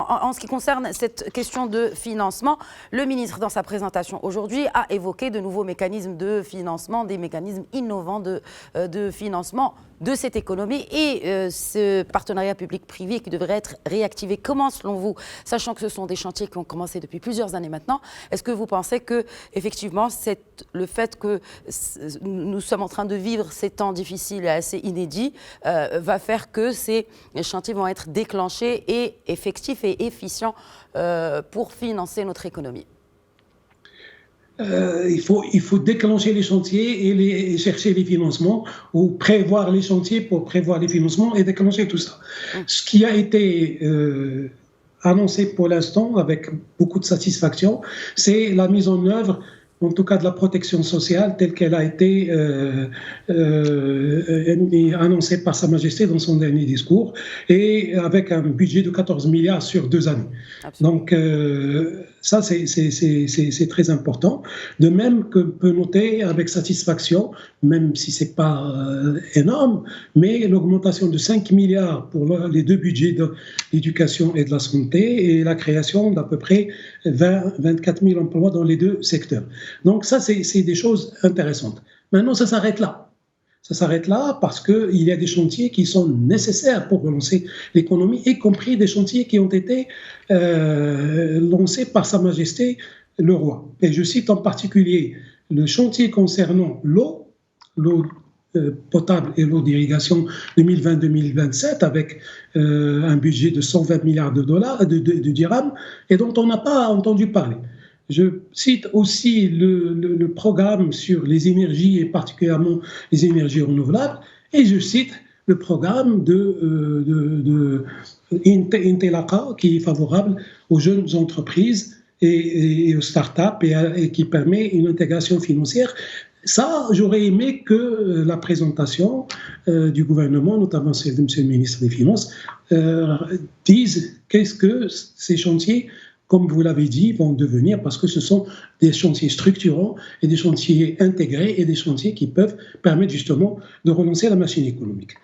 en ce qui concerne cette question de financement, le ministre, dans sa présentation aujourd'hui, a évoqué de nouveaux mécanismes de financement, des mécanismes innovants de financement de cette économie et ce partenariat public-privé qui devrait être réactivé. Comment, selon vous, sachant que ce sont des chantiers qui ont commencé depuis plusieurs années maintenant, est-ce que vous pensez que, effectivement, le fait que nous sommes en train de vivre ces temps difficiles et assez inédits va faire que ces chantiers vont être déclenchés et effectifs et efficients pour financer notre économie? Il faut déclencher les chantiers et chercher les financements ou prévoir les chantiers pour prévoir les financements et déclencher tout ça. Ce qui a été annoncé pour l'instant avec beaucoup de satisfaction, c'est la mise en œuvre, en tout cas de la protection sociale telle qu'elle a été annoncée par Sa Majesté dans son dernier discours, et avec un budget de 14 milliards sur 2 années. Absolument. Donc ça, c'est très important. De même que peut noter avec satisfaction, même si ce n'est pas énorme, mais l'augmentation de 5 milliards pour les 2 budgets de l'éducation et de la santé et la création d'à peu près 24 000 emplois dans les 2 secteurs. Donc ça, c'est des choses intéressantes. Maintenant, ça s'arrête là. Ça s'arrête là parce qu'il y a des chantiers qui sont nécessaires pour relancer l'économie, y compris des chantiers qui ont été lancés par Sa Majesté le Roi. Et je cite en particulier le chantier concernant l'eau potable et l'eau d'irrigation 2020-2027 avec un budget de 120 milliards de dirhams et dont on n'a pas entendu parler. Je cite aussi le programme sur les énergies et particulièrement les énergies renouvelables, et je cite le programme de Intelaka qui est favorable aux jeunes entreprises et aux startups et qui permet une intégration financière. Ça, j'aurais aimé que la présentation du gouvernement, notamment celle de M. le ministre des Finances, dise qu'est-ce que ces chantiers, comme vous l'avez dit, vont devenir, parce que ce sont des chantiers structurants et des chantiers intégrés et des chantiers qui peuvent permettre justement de relancer la machine économique.